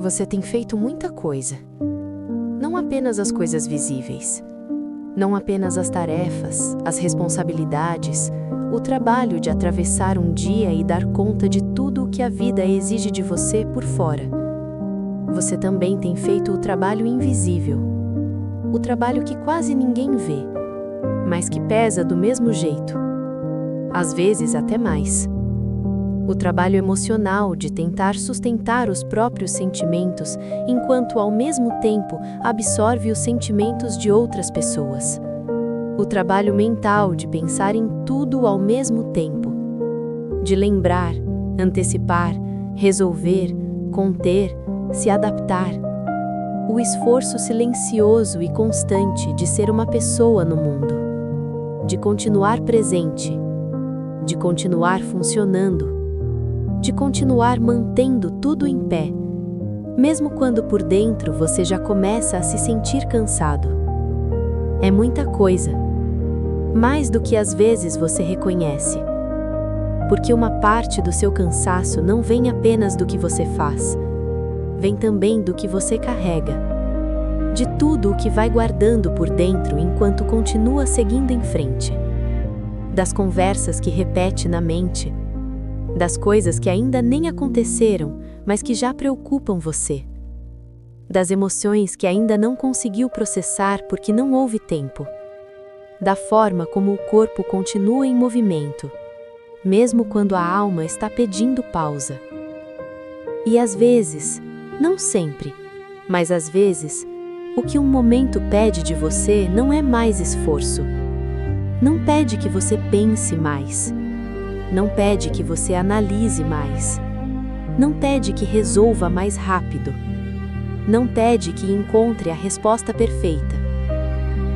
Você tem feito muita coisa. Não apenas as coisas visíveis. Não apenas as tarefas, as responsabilidades, o trabalho de atravessar um dia e dar conta de tudo o que a vida exige de você por fora. Você também tem feito o trabalho invisível. O trabalho que quase ninguém vê, mas que pesa do mesmo jeito. Às vezes até mais. O trabalho emocional de tentar sustentar os próprios sentimentos, enquanto ao mesmo tempo absorve os sentimentos de outras pessoas. O trabalho mental de pensar em tudo ao mesmo tempo. De lembrar, antecipar, resolver, conter, se adaptar. O esforço silencioso e constante de ser uma pessoa no mundo. De continuar presente. De continuar funcionando. De continuar mantendo tudo em pé, mesmo quando por dentro você já começa a se sentir cansado. É muita coisa, mais do que às vezes você reconhece, porque uma parte do seu cansaço não vem apenas do que você faz, vem também do que você carrega, de tudo o que vai guardando por dentro enquanto continua seguindo em frente, das conversas que repete na mente, das coisas que ainda nem aconteceram, mas que já preocupam você. Das emoções que ainda não conseguiu processar porque não houve tempo. Da forma como o corpo continua em movimento, mesmo quando a alma está pedindo pausa. E às vezes, não sempre, mas às vezes, o que um momento pede de você não é mais esforço. Não pede que você pense mais. Não pede que você analise mais. Não pede que resolva mais rápido. Não pede que encontre a resposta perfeita.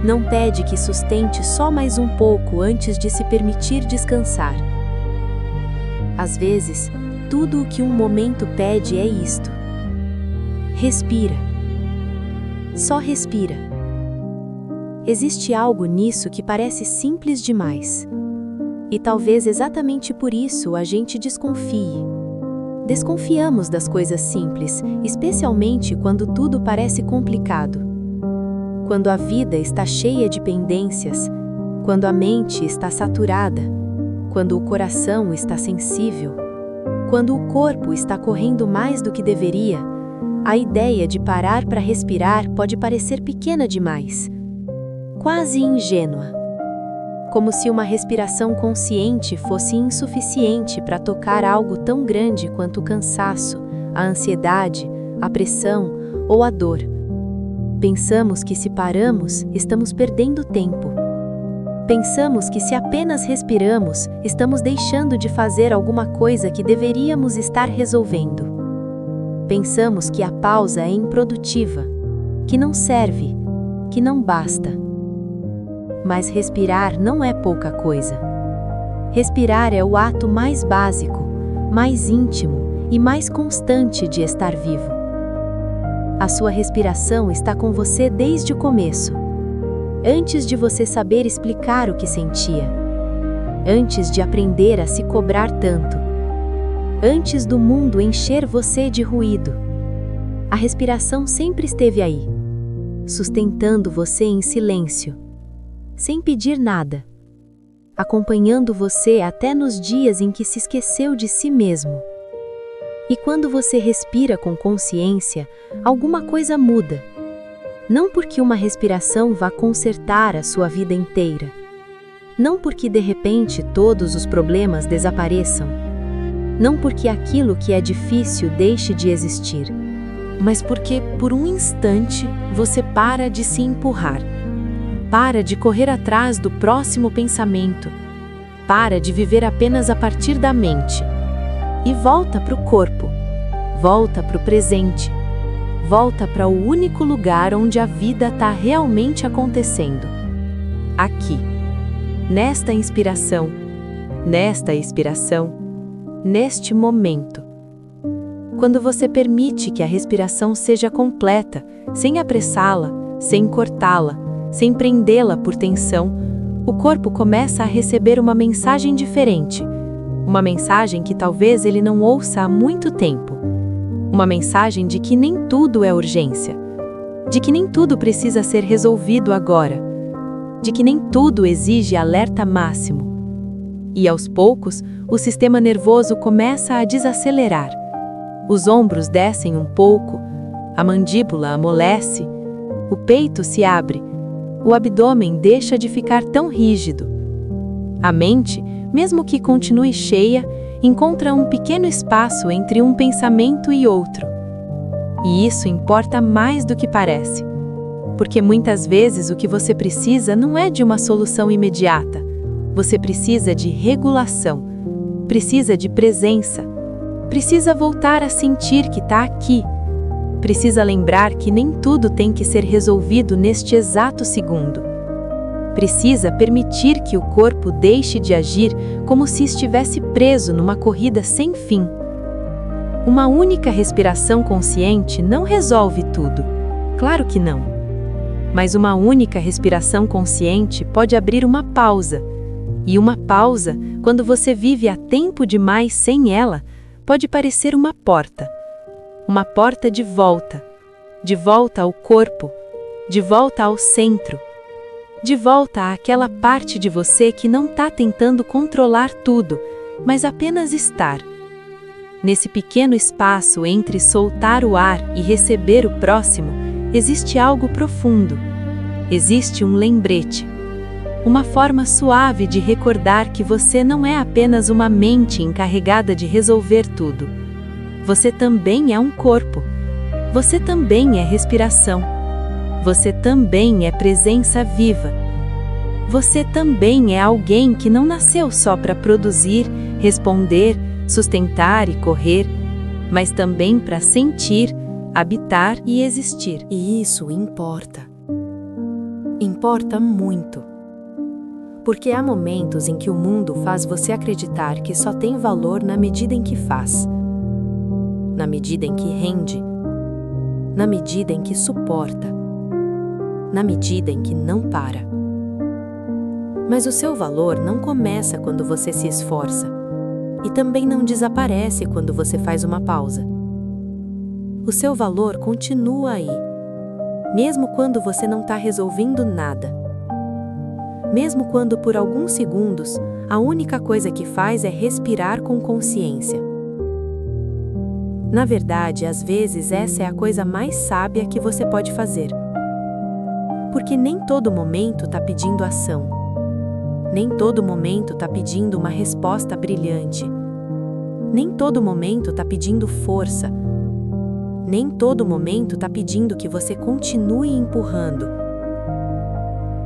Não pede que sustente só mais um pouco antes de se permitir descansar. Às vezes, tudo o que um momento pede é isto. Respira. Só respira. Existe algo nisso que parece simples demais. E talvez exatamente por isso a gente desconfie. Desconfiamos das coisas simples, especialmente quando tudo parece complicado. Quando a vida está cheia de pendências, quando a mente está saturada, quando o coração está sensível, quando o corpo está correndo mais do que deveria, a ideia de parar para respirar pode parecer pequena demais, quase ingênua. Como se uma respiração consciente fosse insuficiente para tocar algo tão grande quanto o cansaço, a ansiedade, a pressão ou a dor. Pensamos que se paramos, estamos perdendo tempo. Pensamos que se apenas respiramos, estamos deixando de fazer alguma coisa que deveríamos estar resolvendo. Pensamos que a pausa é improdutiva, que não serve, que não basta. Mas respirar não é pouca coisa. Respirar é o ato mais básico, mais íntimo e mais constante de estar vivo. A sua respiração está com você desde o começo, antes de você saber explicar o que sentia, antes de aprender a se cobrar tanto, antes do mundo encher você de ruído. A respiração sempre esteve aí, sustentando você em silêncio, sem pedir nada, acompanhando você até nos dias em que se esqueceu de si mesmo. E quando você respira com consciência, alguma coisa muda. Não porque uma respiração vá consertar a sua vida inteira. Não porque de repente todos os problemas desapareçam. Não porque aquilo que é difícil deixe de existir. Mas porque, por um instante, você para de se empurrar. Para de correr atrás do próximo pensamento. Para de viver apenas a partir da mente. E volta para o corpo. Volta para o presente. Volta para o único lugar onde a vida está realmente acontecendo. Aqui. Nesta inspiração. Nesta expiração. Neste momento. Quando você permite que a respiração seja completa, sem apressá-la, sem cortá-la, sem prendê-la por tensão, o corpo começa a receber uma mensagem diferente, uma mensagem que talvez ele não ouça há muito tempo, Uma mensagem de que nem tudo é urgência, de que nem tudo precisa ser resolvido agora, de que nem tudo exige alerta máximo. E aos poucos, o sistema nervoso começa a desacelerar. Os ombros descem um pouco, a mandíbula amolece, o peito se abre, o abdômen deixa de ficar tão rígido. A mente, mesmo que continue cheia, encontra um pequeno espaço entre um pensamento e outro. E isso importa mais do que parece, porque muitas vezes o que você precisa não é de uma solução imediata. Você precisa de regulação, precisa de presença, precisa voltar a sentir que está aqui, precisa lembrar que nem tudo tem que ser resolvido neste exato segundo. Precisa permitir que o corpo deixe de agir como se estivesse preso numa corrida sem fim. Uma única respiração consciente não resolve tudo. Claro que não. Mas uma única respiração consciente pode abrir uma pausa. E uma pausa, quando você vive há tempo demais sem ela, pode parecer uma porta. Uma porta de volta ao corpo, de volta ao centro, de volta àquela parte de você que não está tentando controlar tudo, mas apenas estar. Nesse pequeno espaço entre soltar o ar e receber o próximo, existe algo profundo. Existe um lembrete. Uma forma suave de recordar que você não é apenas uma mente encarregada de resolver tudo. Você também é um corpo. Você também é respiração. Você também é presença viva. Você também é alguém que não nasceu só para produzir, responder, sustentar e correr, mas também para sentir, habitar e existir. E isso importa. Importa muito. Porque há momentos em que o mundo faz você acreditar que só tem valor na medida em que faz, na medida em que rende, na medida em que suporta, na medida em que não para. Mas o seu valor não começa quando você se esforça, e também não desaparece quando você faz uma pausa. O seu valor continua aí, mesmo quando você não está resolvendo nada. Mesmo quando por alguns segundos, a única coisa que faz é respirar com consciência. Na verdade, às vezes essa é a coisa mais sábia que você pode fazer. Porque nem todo momento está pedindo ação. Nem todo momento está pedindo uma resposta brilhante. Nem todo momento está pedindo força. Nem todo momento está pedindo que você continue empurrando.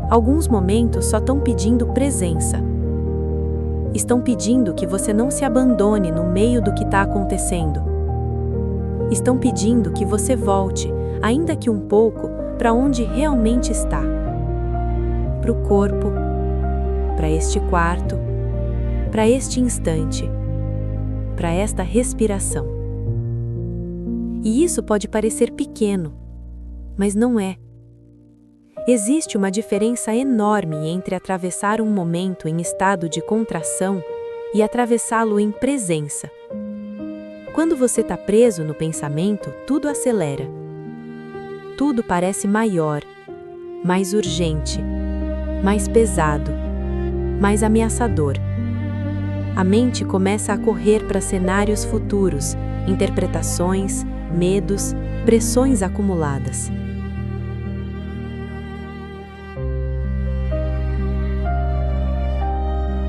Alguns momentos só estão pedindo presença. Estão pedindo que você não se abandone no meio do que está acontecendo. Estão pedindo que você volte, ainda que um pouco, para onde realmente está. Para o corpo, para este quarto, para este instante, para esta respiração. E isso pode parecer pequeno, mas não é. Existe uma diferença enorme entre atravessar um momento em estado de contração e atravessá-lo em presença. Quando você está preso no pensamento, tudo acelera. Tudo parece maior, mais urgente, mais pesado, mais ameaçador. A mente começa a correr para cenários futuros, interpretações, medos, pressões acumuladas.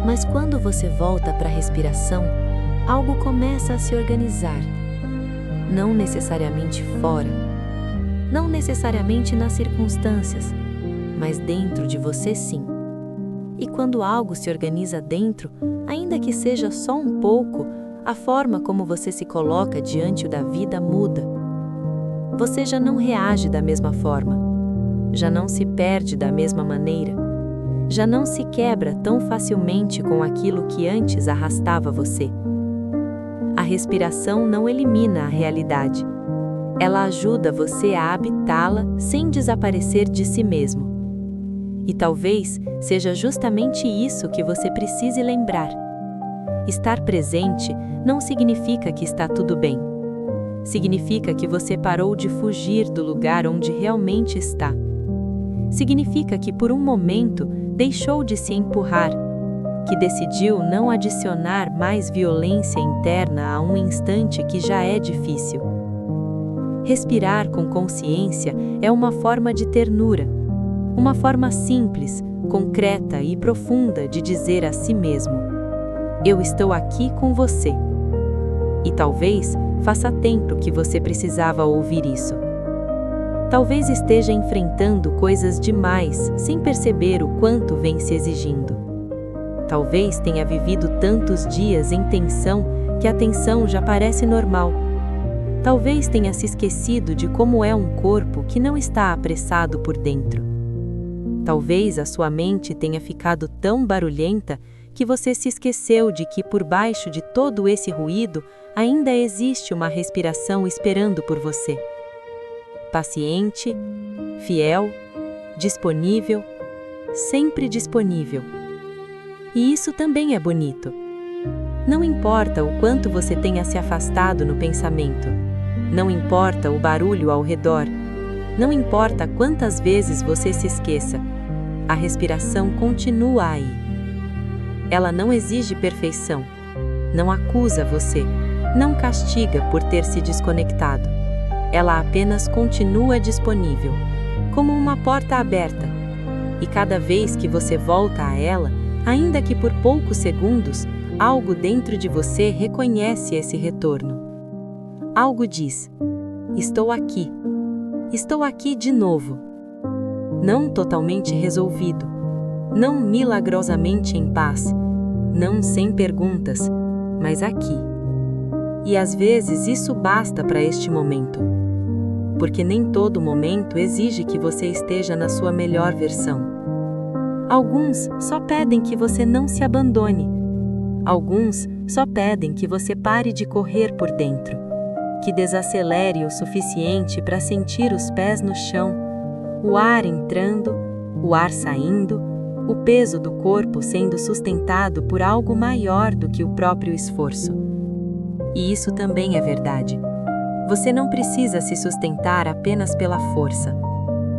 Mas quando você volta para a respiração, algo começa a se organizar. Não necessariamente fora, não necessariamente nas circunstâncias, mas dentro de você sim. E quando algo se organiza dentro, ainda que seja só um pouco, a forma como você se coloca diante da vida muda. Você já não reage da mesma forma, já não se perde da mesma maneira, já não se quebra tão facilmente com aquilo que antes arrastava você. A respiração não elimina a realidade. Ela ajuda você a habitá-la sem desaparecer de si mesmo. E talvez seja justamente isso que você precise lembrar. Estar presente não significa que está tudo bem. Significa que você parou de fugir do lugar onde realmente está. Significa que por um momento deixou de se empurrar, que decidiu não adicionar mais violência interna a um instante que já é difícil. Respirar com consciência é uma forma de ternura, uma forma simples, concreta e profunda de dizer a si mesmo: eu estou aqui com você. E talvez faça tempo que você precisava ouvir isso. Talvez esteja enfrentando coisas demais sem perceber o quanto vem se exigindo. Talvez tenha vivido tantos dias em tensão que a tensão já parece normal. Talvez tenha se esquecido de como é um corpo que não está apressado por dentro. Talvez a sua mente tenha ficado tão barulhenta que você se esqueceu de que por baixo de todo esse ruído ainda existe uma respiração esperando por você. Paciente, fiel, disponível, sempre disponível. E isso também é bonito. Não importa o quanto você tenha se afastado no pensamento, não importa o barulho ao redor, não importa quantas vezes você se esqueça, a respiração continua aí. Ela não exige perfeição, não acusa você, não castiga por ter se desconectado. Ela apenas continua disponível, como uma porta aberta. E cada vez que você volta a ela, ainda que por poucos segundos, algo dentro de você reconhece esse retorno. Algo diz: estou aqui de novo. Não totalmente resolvido, não milagrosamente em paz, não sem perguntas, mas aqui. E às vezes isso basta para este momento. Porque nem todo momento exige que você esteja na sua melhor versão. Alguns só pedem que você não se abandone. Alguns só pedem que você pare de correr por dentro, que desacelere o suficiente para sentir os pés no chão, o ar entrando, o ar saindo, o peso do corpo sendo sustentado por algo maior do que o próprio esforço. E isso também é verdade. Você não precisa se sustentar apenas pela força.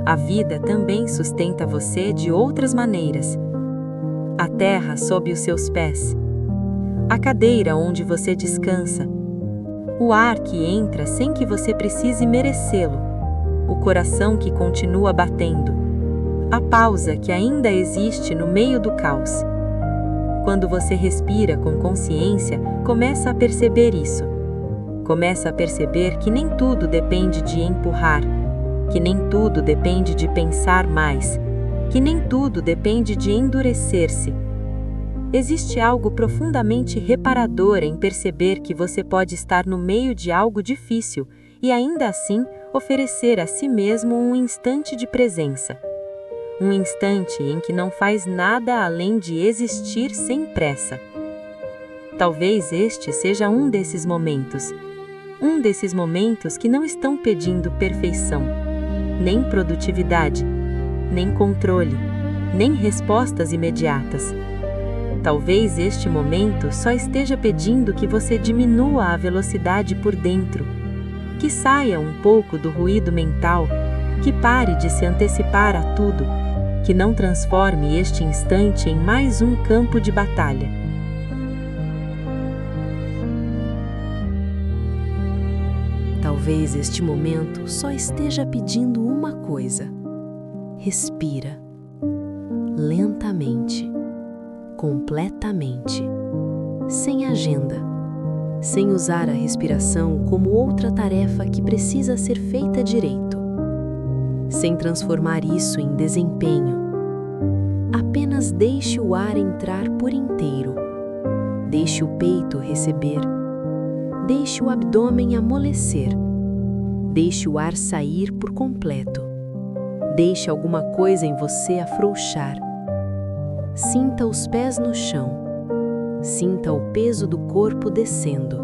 A vida também sustenta você de outras maneiras. A terra sob os seus pés, a cadeira onde você descansa, o ar que entra sem que você precise merecê-lo, o coração que continua batendo, a pausa que ainda existe no meio do caos. Quando você respira com consciência, começa a perceber isso. Começa a perceber que nem tudo depende de empurrar, que nem tudo depende de pensar mais, que nem tudo depende de endurecer-se. Existe algo profundamente reparador em perceber que você pode estar no meio de algo difícil e ainda assim oferecer a si mesmo um instante de presença. Um instante em que não faz nada além de existir sem pressa. Talvez este seja um desses momentos que não estão pedindo perfeição, nem produtividade, nem controle, nem respostas imediatas. Talvez este momento só esteja pedindo que você diminua a velocidade por dentro, que saia um pouco do ruído mental, que pare de se antecipar a tudo, que não transforme este instante em mais um campo de batalha. Talvez este momento só esteja pedindo uma coisa: respira. Lentamente. Completamente. Sem agenda. Sem usar a respiração como outra tarefa que precisa ser feita direito. Sem transformar isso em desempenho. Apenas deixe o ar entrar por inteiro. Deixe o peito receber. Deixe o abdômen amolecer. Deixe o ar sair por completo. Deixe alguma coisa em você afrouxar. Sinta os pés no chão. Sinta o peso do corpo descendo.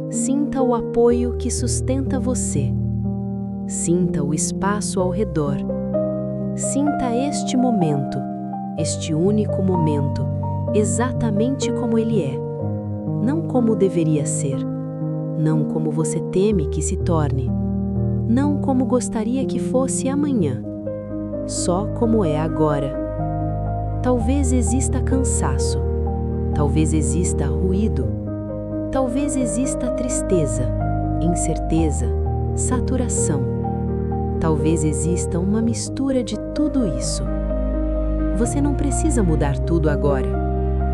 Sinta o apoio que sustenta você. Sinta o espaço ao redor. Sinta este momento, este único momento, exatamente como ele é. Não como deveria ser. não como você teme que se torne, não como gostaria que fosse amanhã, só como é agora. Talvez exista cansaço, talvez exista ruído, talvez exista tristeza, incerteza, saturação. Talvez exista uma mistura de tudo isso. Você não precisa mudar tudo agora,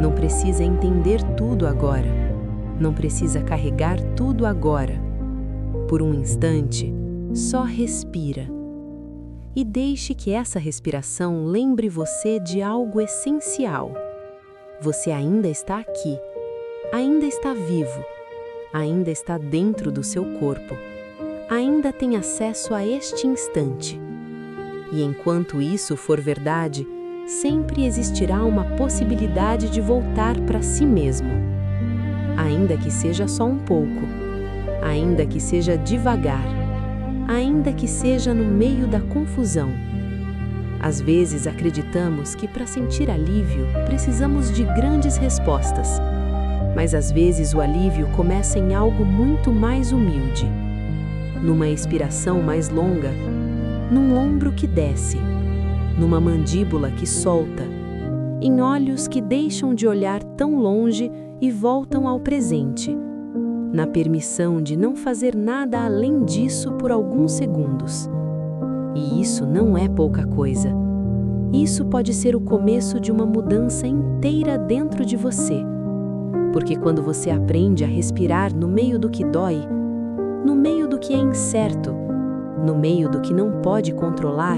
não precisa entender tudo agora, não precisa carregar tudo agora. Por um instante, só respira. E deixe que essa respiração lembre você de algo essencial. Você ainda está aqui, ainda está vivo, ainda está dentro do seu corpo, ainda tem acesso a este instante. E enquanto isso for verdade, sempre existirá uma possibilidade de voltar para si mesmo. Ainda que seja só um pouco, ainda que seja devagar, ainda que seja no meio da confusão. Às vezes acreditamos que para sentir alívio precisamos de grandes respostas, mas às vezes o alívio começa em algo muito mais humilde, numa expiração mais longa, num ombro que desce, numa mandíbula que solta, em olhos que deixam de olhar tão longe e voltam ao presente, na permissão de não fazer nada além disso por alguns segundos. E isso não é pouca coisa. Isso pode ser o começo de uma mudança inteira dentro de você. Porque quando você aprende a respirar no meio do que dói, no meio do que é incerto, no meio do que não pode controlar,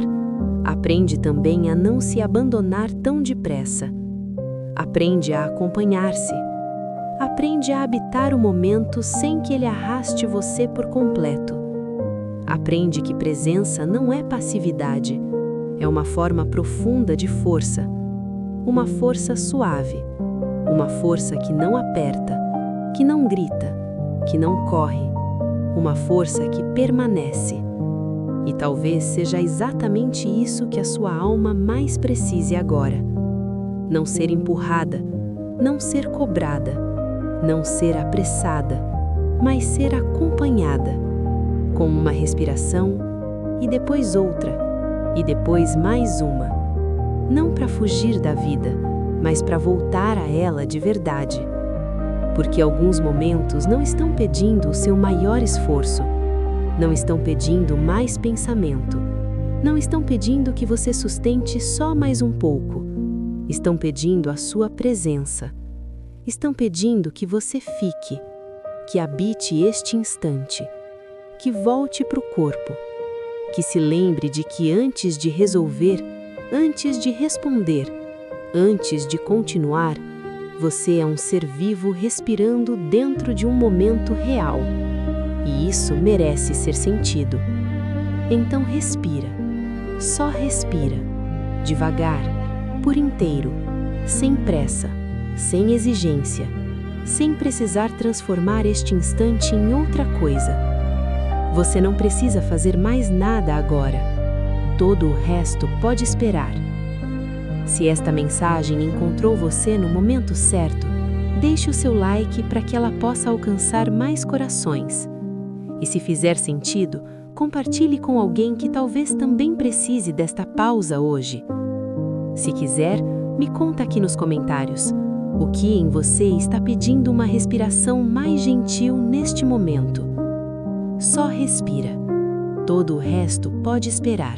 aprende também a não se abandonar tão depressa. Aprende a acompanhar-se. Aprende a habitar o momento sem que ele arraste você por completo. Aprende que presença não é passividade, é uma forma profunda de força. Uma força suave, uma força que não aperta, que não grita, que não corre, uma força que permanece. E talvez seja exatamente isso que a sua alma mais precise agora. Não ser empurrada, não ser cobrada, não ser apressada, mas ser acompanhada, com uma respiração e depois outra, e depois mais uma. Não para fugir da vida, mas para voltar a ela de verdade. Porque alguns momentos não estão pedindo o seu maior esforço, não estão pedindo mais pensamento, não estão pedindo que você sustente só mais um pouco, estão pedindo a sua presença, estão pedindo que você fique, que habite este instante, que volte para o corpo, que se lembre de que antes de resolver, antes de responder, antes de continuar, você é um ser vivo respirando dentro de um momento real. E isso merece ser sentido. Então respira, só respira, devagar, por inteiro, sem pressa, sem exigência, sem precisar transformar este instante em outra coisa. Você não precisa fazer mais nada agora. Todo o resto pode esperar. Se esta mensagem encontrou você no momento certo, deixe o seu like para que ela possa alcançar mais corações. E se fizer sentido, compartilhe com alguém que talvez também precise desta pausa hoje. Se quiser, me conta aqui nos comentários o que em você está pedindo uma respiração mais gentil neste momento. Só respira. Todo o resto pode esperar.